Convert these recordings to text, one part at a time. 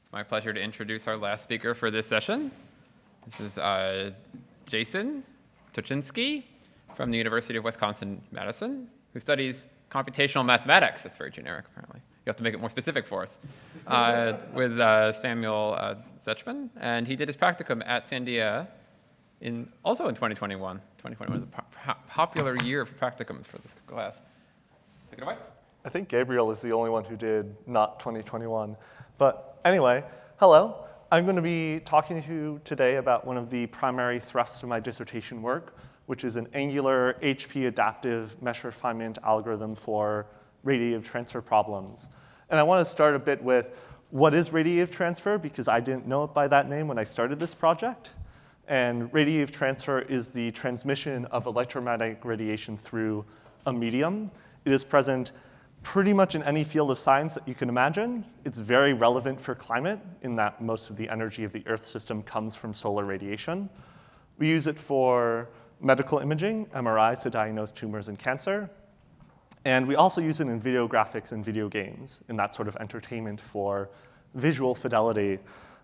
It's my pleasure to introduce our last speaker for this session. This is Jason Torchinsky from the University of Wisconsin-Madison, who studies computational mathematics. That's very generic, apparently. You have to make it more specific for us. With Samuel Zechman, and he did his practicum at Sandia also in 2021. 2021 was a popular year for practicums for this class. Take it away. I think Gabriel is the only one who did not 2021. But anyway, hello. I'm going to be talking to you today about one of the primary thrusts of my dissertation work, which is an angular Hp-adaptive mesh refinement algorithm for radiative transfer problems. And I want to start a bit with what is radiative transfer, because I didn't know it by that name when I started this project. And radiative transfer is the transmission of electromagnetic radiation through a medium. It is present pretty much in any field of science that you can imagine. It's very relevant for climate in that most of the energy of the Earth system comes from solar radiation. We use it for medical imaging, MRIs, to diagnose tumors and cancer. And we also use it in video graphics and video games, in that sort of entertainment for visual fidelity.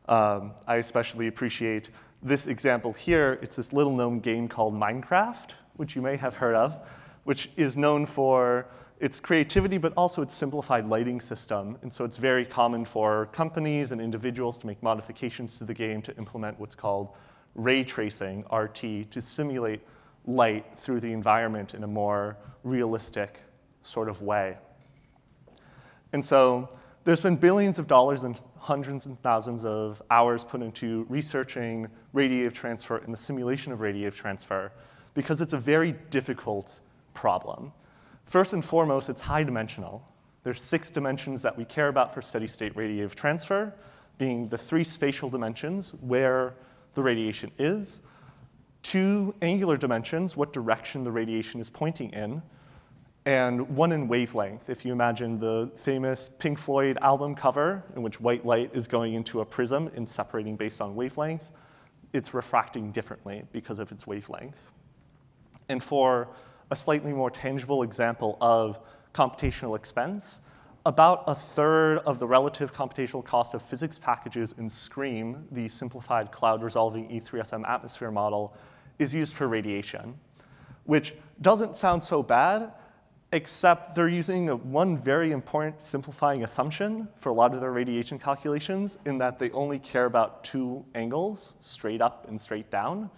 I especially appreciate this example here. It's this little-known game called Minecraft, which you may have heard of, which is known for its creativity, but also its simplified lighting system. And so it's very common for companies and individuals to make modifications to the game to implement what's called ray tracing, RT, to simulate light through the environment in a more realistic sort of way. And so there's been billions of dollars and hundreds and thousands of hours put into researching radiative transfer and the simulation of radiative transfer, because it's a very difficult problem. First and foremost, it's high dimensional. There's 6 dimensions that we care about for steady-state radiative transfer, being the 3 spatial dimensions, where the radiation is, 2 angular dimensions, what direction the radiation is pointing in, and 1 in wavelength. If you imagine the famous Pink Floyd album cover, in which white light is going into a prism and separating based on wavelength, it's refracting differently because of its wavelength. And for a slightly more tangible example of computational expense, about 1/3 of the relative computational cost of physics packages in SCREAM, the simplified cloud-resolving E3SM atmosphere model, is used for radiation, which doesn't sound so bad, except they're using one very important simplifying assumption for a lot of their radiation calculations, in that they only care about 2 angles, straight up and straight down.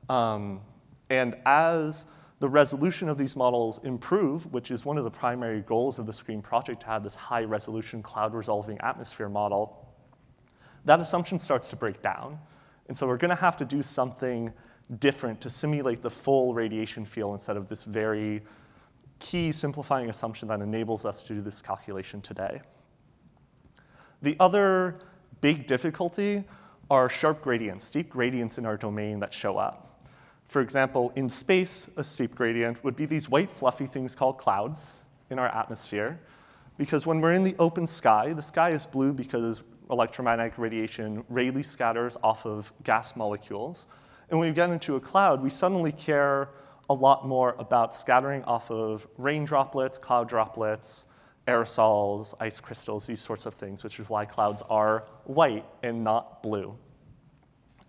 And as the resolution of these models improve, which is one of the primary goals of the SCREAM project, to have this high-resolution cloud-resolving atmosphere model, that assumption starts to break down. And so we're going to have to do something different to simulate the full radiation field instead of this very key simplifying assumption that enables us to do this calculation today. The other big difficulty are sharp gradients, steep gradients in our domain that show up. For example, in space, a steep gradient would be these white fluffy things called clouds in our atmosphere, because when we're in the open sky, the sky is blue because electromagnetic radiation rarely scatters off of gas molecules. And when we get into a cloud, we suddenly care a lot more about scattering off of rain droplets, cloud droplets, aerosols, ice crystals, these sorts of things, which is why clouds are white and not blue.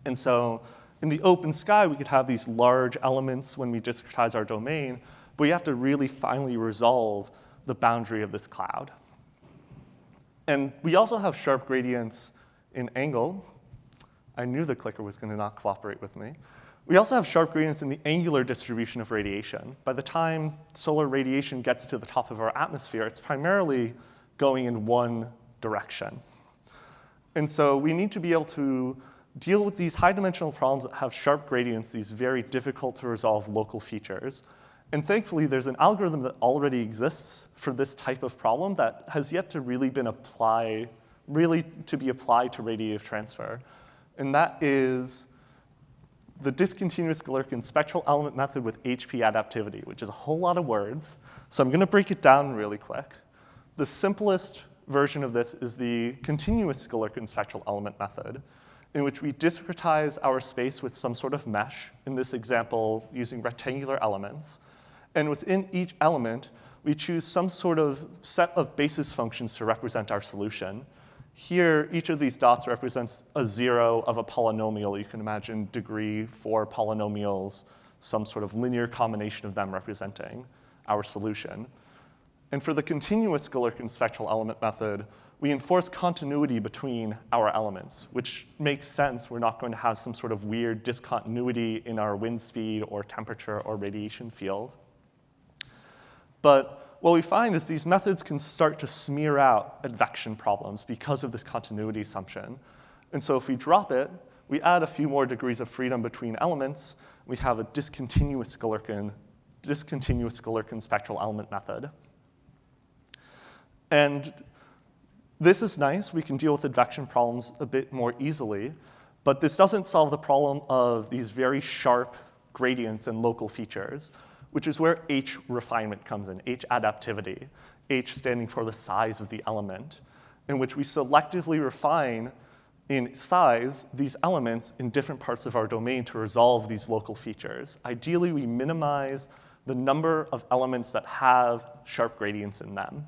And so in the open sky, we could have these large elements when we discretize our domain, but we have to really finally resolve the boundary of this cloud. And we also have sharp gradients in angle. I knew the clicker was going to not cooperate with me. We also have sharp gradients in the angular distribution of radiation. By the time solar radiation gets to the top of our atmosphere, it's primarily going in one direction. And so we need to be able to deal with these high-dimensional problems that have sharp gradients, these very difficult-to-resolve local features. And thankfully, there's an algorithm that already exists for this type of problem that has yet to really be applied to radiative transfer. And that is the discontinuous Galerkin spectral element method with Hp-Adaptivity, which is a whole lot of words. So I'm going to break it down really quick. The simplest version of this is the continuous Galerkin spectral element method, in which we discretize our space with some sort of mesh, in this example using rectangular elements. And within each element, we choose some sort of set of basis functions to represent our solution. Here, each of these dots represents a 0 of a polynomial. You can imagine degree 4 polynomials, some sort of linear combination of them representing our solution. And for the continuous Galerkin spectral element method, we enforce continuity between our elements, which makes sense. We're not going to have some sort of weird discontinuity in our wind speed or temperature or radiation field. But what we find is these methods can start to smear out advection problems because of this continuity assumption. And so if we drop it, we add a few more degrees of freedom between elements, we have a discontinuous Galerkin spectral element method. And this is nice. We can deal with advection problems a bit more easily, but this doesn't solve the problem of these very sharp gradients and local features, which is where H refinement comes in, H-Adaptivity, H standing for the size of the element, in which we selectively refine in size these elements in different parts of our domain to resolve these local features. Ideally, we minimize the number of elements that have sharp gradients in them,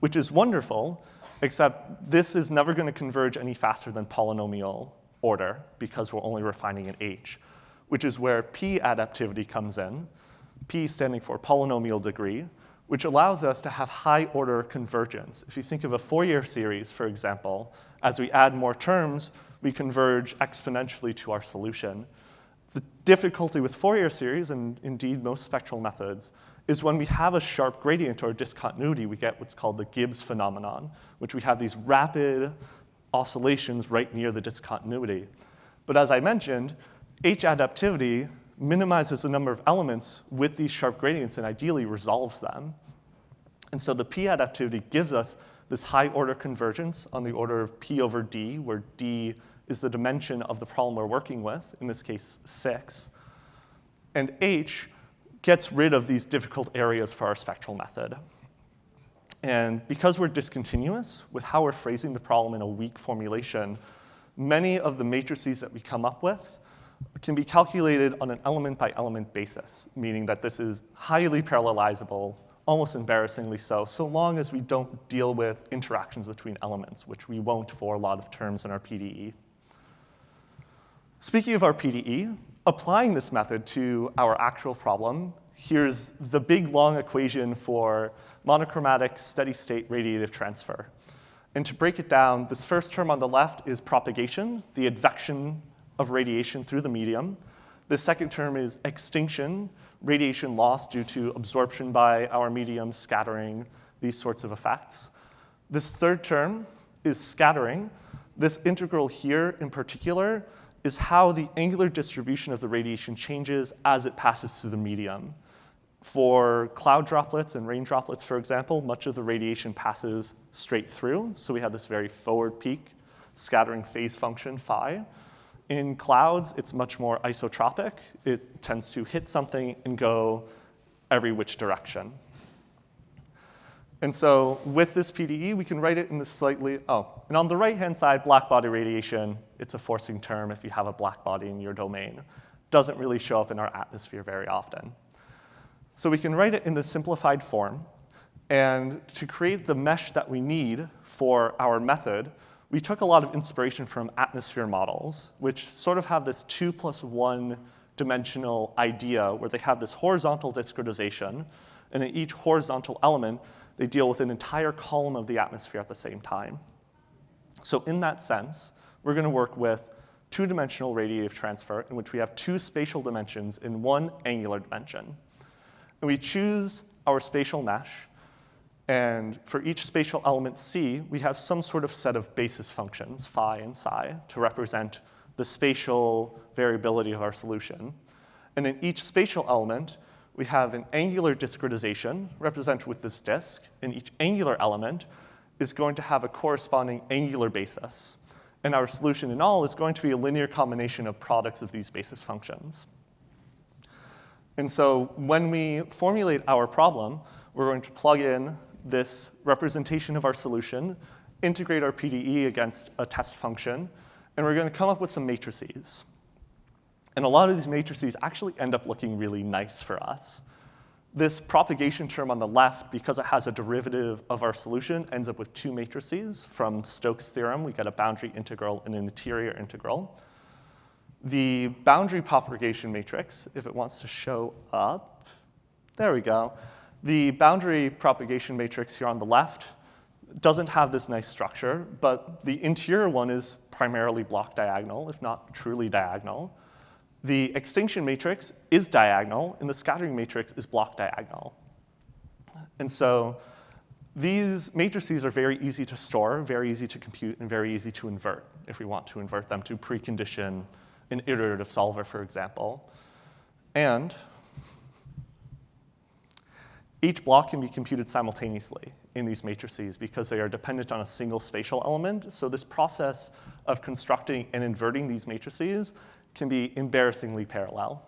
which is wonderful, except this is never going to converge any faster than polynomial order because we're only refining in H, which is where P-adaptivity comes in, P standing for polynomial degree, which allows us to have high-order convergence. If you think of a Fourier series, for example, as we add more terms, we converge exponentially to our solution. The difficulty with Fourier series, and indeed most spectral methods, is when we have a sharp gradient or discontinuity, we get what's called the Gibbs phenomenon, which we have these rapid oscillations right near the discontinuity. But as I mentioned, H-adaptivity minimizes the number of elements with these sharp gradients and ideally resolves them. And so the P-adaptivity gives us this high-order convergence on the order of P over D, where D is the dimension of the problem we're working with, in this case 6. And H gets rid of these difficult areas for our spectral method. And because we're discontinuous with how we're phrasing the problem in a weak formulation, many of the matrices that we come up with can be calculated on an element-by-element basis, meaning that this is highly parallelizable, almost embarrassingly so, so long as we don't deal with interactions between elements, which we won't for a lot of terms in our PDE. Speaking of our PDE, applying this method to our actual problem, here's the big, long equation for monochromatic steady-state radiative transfer. And to break it down, this first term on the left is propagation, the advection of radiation through the medium. The second term is extinction, radiation loss due to absorption by our medium, scattering, these sorts of effects. This third term is scattering. This integral here in particular is how the angular distribution of the radiation changes as it passes through the medium. For cloud droplets and rain droplets, for example, much of the radiation passes straight through, so we have this very forward peak scattering phase function phi. In clouds, it's much more isotropic. It tends to hit something and go every which direction. And so with this PDE, we can write it in this slightly, and on the right-hand side, black body radiation, it's a forcing term if you have a black body in your domain. Doesn't really show up in our atmosphere very often. So we can write it in this simplified form. And to create the mesh that we need for our method, we took a lot of inspiration from atmosphere models, which sort of have this 2+1 dimensional idea where they have this horizontal discretization, and in each horizontal element, they deal with an entire column of the atmosphere at the same time. So in that sense, we're going to work with two-dimensional radiative transfer in which we have two spatial dimensions in one angular dimension. And we choose our spatial mesh, and for each spatial element C, we have some sort of set of basis functions, phi and psi, to represent the spatial variability of our solution. And in each spatial element, we have an angular discretization represented with this disk, and each angular element is going to have a corresponding angular basis. And our solution in all is going to be a linear combination of products of these basis functions. And so when we formulate our problem, we're going to plug in this representation of our solution, integrate our PDE against a test function, and we're going to come up with some matrices. And a lot of these matrices actually end up looking really nice for us. This propagation term on the left, because it has a derivative of our solution, ends up with two matrices. From Stokes' theorem, we get a boundary integral and an interior integral. The boundary propagation matrix, if it wants to show up, there we go. The boundary propagation matrix here on the left doesn't have this nice structure, but the interior one is primarily block diagonal, if not truly diagonal. The extinction matrix is diagonal, and the scattering matrix is block diagonal. And so these matrices are very easy to store, very easy to compute, and very easy to invert if we want to invert them to precondition an iterative solver, for example. And each block can be computed simultaneously in these matrices because they are dependent on a single spatial element. So this process of constructing and inverting these matrices can be embarrassingly parallel.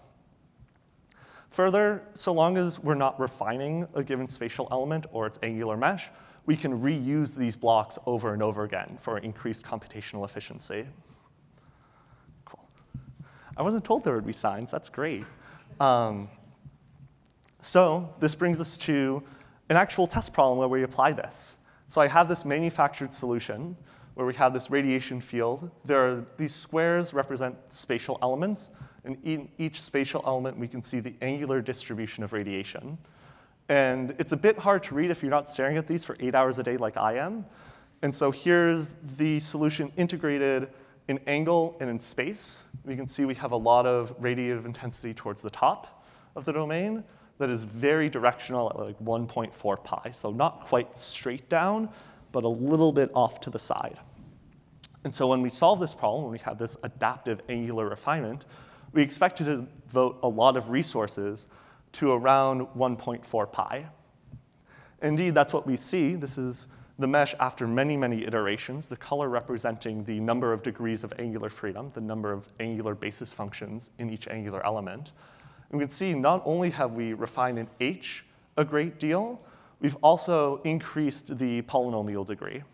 Further, so long as we're not refining a given spatial element or its angular mesh, we can reuse these blocks over and over again for increased computational efficiency. Cool. I wasn't told there would be signs. That's great. So this brings us to an actual test problem where we apply this. So I have this manufactured solution where we have this radiation field. These squares represent spatial elements. And in each spatial element, we can see the angular distribution of radiation. And it's a bit hard to read if you're not staring at these for 8 hours a day like I am. And so here's the solution integrated in angle and in space. We can see we have a lot of radiative intensity towards the top of the domain that is very directional at like 1.4 pi. So not quite straight down, but a little bit off to the side. And so when we solve this problem, when we have this adaptive angular refinement, we expect to devote a lot of resources to around 1.4 pi. Indeed, that's what we see. This is the mesh after many, many iterations, the color representing the number of degrees of angular freedom, the number of angular basis functions in each angular element. And we can see not only have we refined in H a great deal, we've also increased the polynomial degree.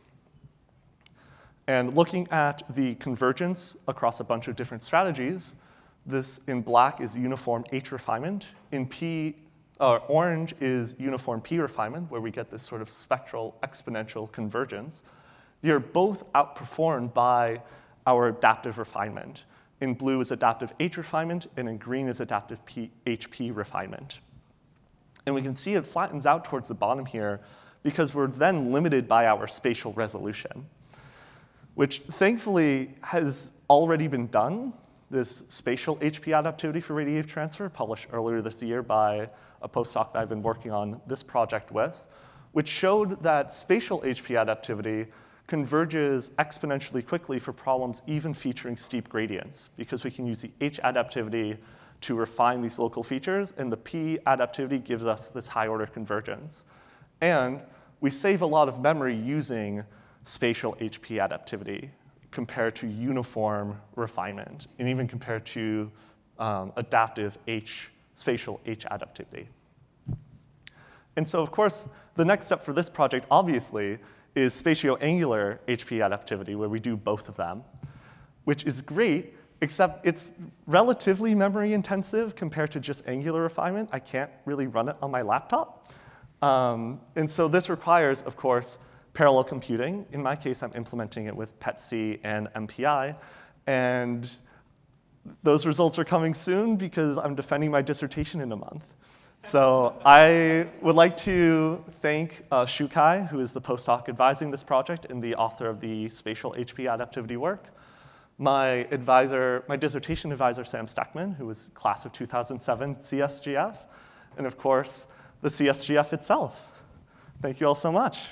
And looking at the convergence across a bunch of different strategies, this in black is uniform H refinement. In orange is uniform P refinement, where we get this sort of spectral exponential convergence. They are both outperformed by our adaptive refinement. In blue is adaptive H refinement, and in green is adaptive HP refinement. And we can see it flattens out towards the bottom here because we're then limited by our spatial resolution, which thankfully has already been done. This spatial Hp-Adaptivity for radiative transfer, published earlier this year by a postdoc that I've been working on this project with, which showed that spatial Hp-Adaptivity converges exponentially quickly for problems even featuring steep gradients, because we can use the H-adaptivity to refine these local features, and the P-adaptivity gives us this high-order convergence. And we save a lot of memory using spatial Hp-Adaptivity compared to uniform refinement, and even compared to adaptive spatial H-adaptivity. And so, of course, the next step for this project, obviously, is spatio-angular Hp-Adaptivity, where we do both of them, which is great, except it's relatively memory intensive compared to just angular refinement. I can't really run it on my laptop. And so this requires, of course, parallel computing. In my case, I'm implementing it with PET-C and MPI. And those results are coming soon because I'm defending my dissertation in a month. So I would like to thank Shukai, who is the postdoc advising this project and the author of the spatial Hp-Adaptivity work. My dissertation advisor, Sam Steckman, who was class of 2007 CSGF. And of course, the CSGF itself. Thank you all so much.